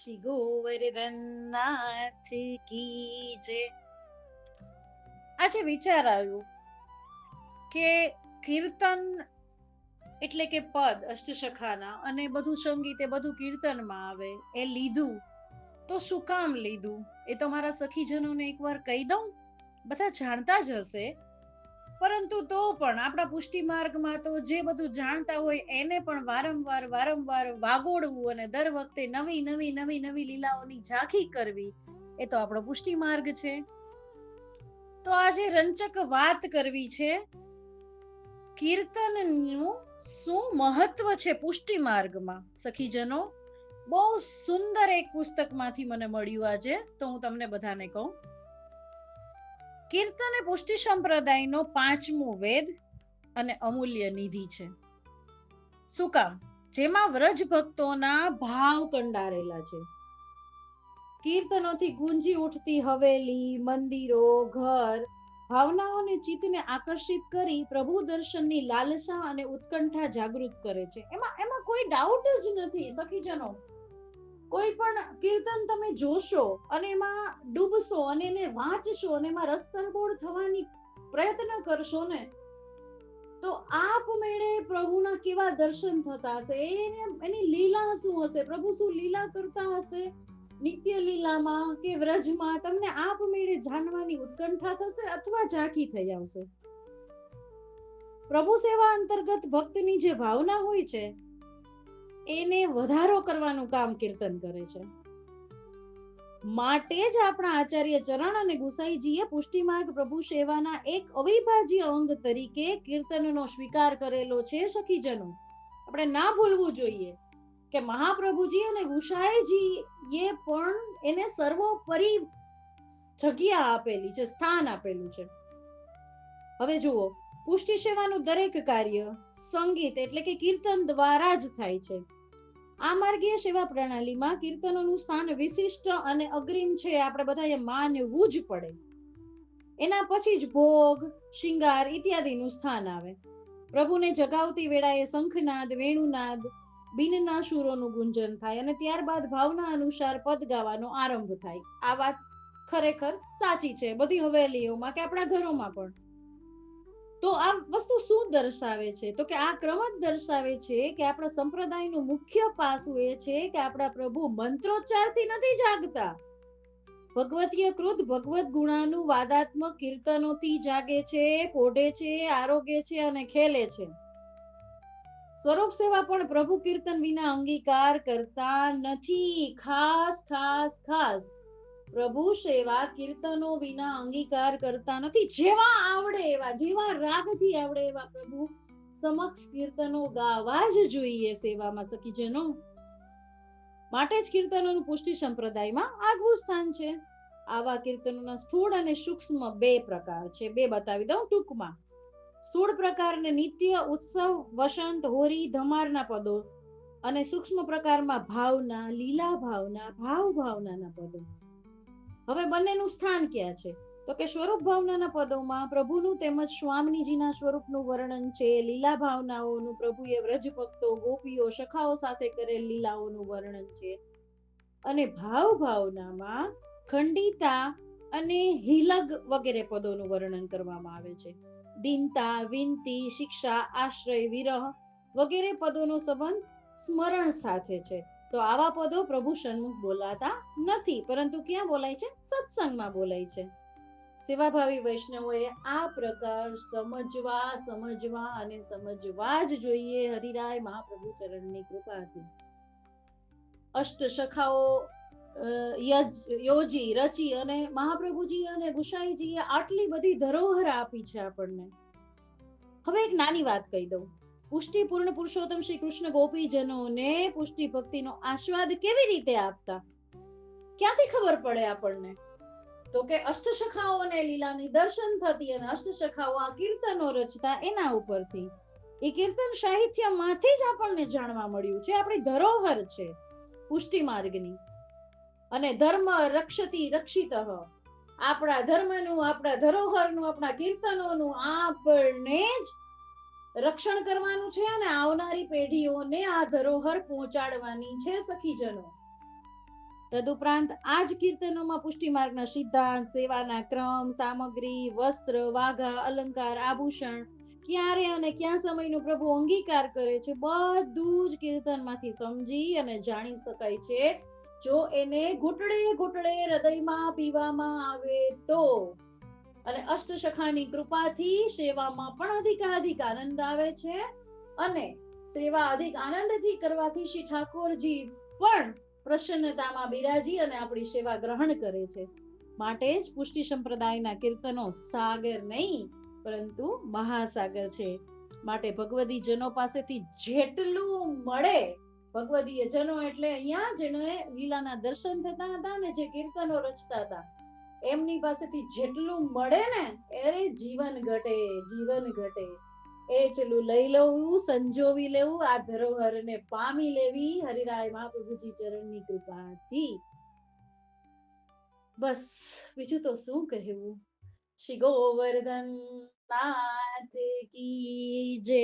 શ્રી ગોવર્ધનનાથ કી જય. આજે વિચાર આવ્યો કે કીર્તન એટલે કે પદ અષ્ટસખાના અને બધું સંગીત એ બધું કીર્તનમાં આવે. એ લીધું તો શું કામ લીધું એ તો મારા સખીજનોને એકવાર કહી દઉં. બધા જાણતા જ હશે, પરંતુ તો પણ આપણા પુષ્ટિ માર્ગમાં તો જે બધું જાણતા હોય એને પણ વારંવાર વાગોડવું અને દર વખતે નવી નવી નવી નવી લીલાઓની ઝાંખી કરવી, એ તો આપણો પુષ્ટિ માર્ગ છે. તો આજે રંચક વાત કરવી છે કીર્તનનું શું મહત્વ છે પુષ્ટિ માર્ગમાં. સખીજનો, બહુ સુંદર એક પુસ્તકમાંથી મને મળ્યું આજે, તો હું તમને બધાને કહું. કીર્તન એ પુષ્ટિ સંપ્રદાયનો 5મો વેદ અને અમૂલ્ય નિધિ છે. શું કામ? જેમાં વ્રજ ભક્તોના ભાવ કંડારેલા છે. કીર્તનોથી ગુંજી ઉઠતી હવેલી, મંદિરો, ઘર ભાવનાઓને ચિત્તને આકર્ષિત કરી પ્રભુ દર્શનની લાલસા અને ઉત્કંઠા જાગૃત કરે છે. એમાં કોઈ ડાઉટ જ નથી સખીજનો. કોઈ પણ કીર્તન તમે જોશો અને એમાં ડૂબશો અને એને વાંચશો અને એમાં રસ તરબોળ થવાની પ્રયત્ન કરશો ને, તો આપમેળે પ્રભુના કેવા દર્શન થતા હશે, એની લીલા શું હશે, પ્રભુ શું લીલા કરતા હશે નિત્ય લીલામાં કે વ્રજમાં, તમને આપમેળે જાણવાની ઉત્કંઠા થશે અથવા ઝાંખી થઈ આવશે. પ્રભુ સેવા અંતર્ગત ભક્તની જે ભાવના હોય છે એને વધારો કરવાનું કામ કીર્તન કરે છે. માટે જ આપણા આચાર્ય ચરણ અને ગુસાઈજીએ પુષ્ટિ માર્ગ પ્રભુ સેવાના એક અવિભાજ્ય અંગ તરીકે કીર્તનનો સ્વીકાર કરેલો છે. સખીજનો, આપણે ના ભૂલવું જોઈએ કે મહાપ્રભુજી અને ગુસાઈજી એ પણ એને સર્વોપરી જગ્યા આપેલી છે, સ્થાન આપેલું છે. હવે જુઓ, પુષ્ટિ સેવાનું દરેક કાર્ય સંગીત એટલે કે કીર્તન દ્વારા જ થાય છે. આ માર્ગીય સેવા પ્રણાલીમાં કીર્તનોનું સ્થાન વિશિષ્ટ અને અગ્રીમ છે, આપણે બધાએ માનવું જ પડે. એના પછી જ ભોગ, શિંગાર ઇત્યાદિનું સ્થાન આવે. પ્રભુને જગાવતી વેળાએ શંખનાદ, વેણુનાદ, બીનના શૂરોનું ગુંજન થાય અને ત્યારબાદ ભાવના અનુસાર પદ ગાવાનો આરંભ થાય. આ વાત ખરેખર સાચી છે બધી હવેલીઓમાં કે આપણા ઘરોમાં પણ. તો આ વસ્તુ શું દર્શાવે છે? તો કે આ ક્રમ જ દર્શાવે છે કે આપણા સંપ્રદાયનું મુખ્ય પાસું એ છે કે આપણા પ્રભુ મંત્રોચ્ચારથી નથી જાગતા. ભગવતીય કૃત ભગવત ગુણાનું વાદાત્મક કીર્તનોથી જાગે છે, પોઢે છે, આરોગે છે અને ખેલે છે. સ્વરૂપ સેવા પણ પ્રભુ કીર્તન વિના અંગીકાર કરતા નથી. ખાસ ખાસ ખાસ પ્રભુ સેવા કીર્તનો વિના અંગીકાર કરતા નથી. જેવા આવડે એવા, જેવા રાગથી આવડે એવા પ્રભુ સમક્ષ કીર્તનો ગાવા જ જોઈએ સેવામાં સખીજનો. માટે જ કીર્તનોનું પુષ્ટિ સંપ્રદાયમાં આગવું સ્થાન છે. આવા કીર્તનોના સ્થૂળ અને સૂક્ષ્મ 2 પ્રકાર છે. 2 બતાવી દઉં ટૂંકમાં. સ્થૂળ પ્રકારને નિત્ય, ઉત્સવ, વસંત, હોરી, ધમારના પદો અને સૂક્ષ્મ પ્રકારમાં ભાવના, લીલા ભાવના, ભાવ ભાવનાના પદો. હવે બંનેનું સ્થાન ક્યાં છે? તો કે સ્વરૂપ ભાવનાના પદોમાં પ્રભુનું તેમજ સ્વામીજીના સ્વરૂપનું વર્ણન છે. લીલા ભાવનાઓનું પ્રભુએ વ્રજ ભક્તો, ગોપીઓ, સખાઓ સાથે કરેલ લીલાઓનું વર્ણન છે. અને ભાવ ભાવનામાં ખંડિતા અને હિલગ વગેરે પદોનું વર્ણન કરવામાં આવે છે. દીનતા, વિનતી, શિક્ષા, આશ્રય, વિરહ વગેરે પદોનો સંબંધ સ્મરણ સાથે છે. તો આવા પદો પ્રભુ સન્મુખ બોલાતા નથી, પરંતુ ક્યાં બોલાય છે? સત્સંગમાં બોલાય છે. સેવાભાવી વૈષ્ણવોએ આ પ્રકાર સમજવા અને સમજવા જ જોઈએ. હરિરાય મહાપ્રભુ ચરણની કૃપાથી અષ્ટ સખાઓ યોજી રચી અને મહાપ્રભુજી અને ગુસાઈજીએ આટલી બધી ધરોહર આપી છે આપણને. હવે એક નાની વાત કહી દઉં. પુષ્ટિ પૂર્ણ પુરુષોત્તમ શ્રી કૃષ્ણ ગોપીજનોને પુષ્ટિ ભક્તિનો આસ્વાદ કેવી રીતે આપતા, ક્યાંથી ખબર પડે આપણને? તો કે અષ્ટસખાઓને લીલાની દર્શન થતી અને અષ્ટસખાઓ આ કીર્તનો રચતા એના ઉપરથી. એ કીર્તન સાહિત્યમાંથી જ આપણને જાણવા મળ્યું છે. આપણી ધરોહર છે પુષ્ટિ માર્ગની. અને ધર્મ રક્ષતી રક્ષિત, આપણા ધર્મનું, આપણા ધરોહરનું, આપણા કીર્તનોનું આપણને જ રક્ષણ કરવાનું છે અને આવનારી પેઢીઓને આ ધરોહર પહોંચાડવાની છે સખીજનો. તદુપરાંત આ જ કીર્તનોમાં પુષ્ટિ માર્ગના સિદ્ધાંત, સેવાના ક્રમ, સામગ્રી, વસ્ત્ર, વાઘા, અલંકાર, આભૂષણ, ક્યારે અને ક્યાં સમયનો પ્રભુ અંગીકાર કરે છે, બધું જ કીર્તનમાંથી સમજી અને જાણી શકાય છે, જો એને ઘૂંટડે ઘૂંટડે હૃદયમાં પીવામાં આવે તો. અને અષ્ટસખાની કૃપાથી સેવામાં પણ અધિકાધિક આનંદ આવે છે, અને સેવા અધિક આનંદથી કરવાથી શ્રી ઠાકોરજી પણ પ્રસન્નતામાં બિરાજી અને આપણી સેવા ગ્રહણ કરે છે. માટે જ પુષ્ટિ સંપ્રદાયના કીર્તનો સાગર નહીં પરંતુ મહાસાગર છે. માટે ભગવદી જનો પાસેથી જેટલું મળે, ભગવદીય જનો એટલે અહીંયા જેને લીલાના દર્શન થતા હતા ને જે કીર્તનો રચતા હતા, એમની પાસેથી જેટલું મળે ને એ જીવન ઘટે, જીવન ઘટે. એટલું લઈ લેવું, સંજોવી લેવું, આ ધરોહરને પામી લેવી હરિરાય મહાપ્રભુજી ચરણની કૃપાથી. બસ બીજું તો શું કહેવું. શ્રી ગોવર્ધન નાથ કી જય.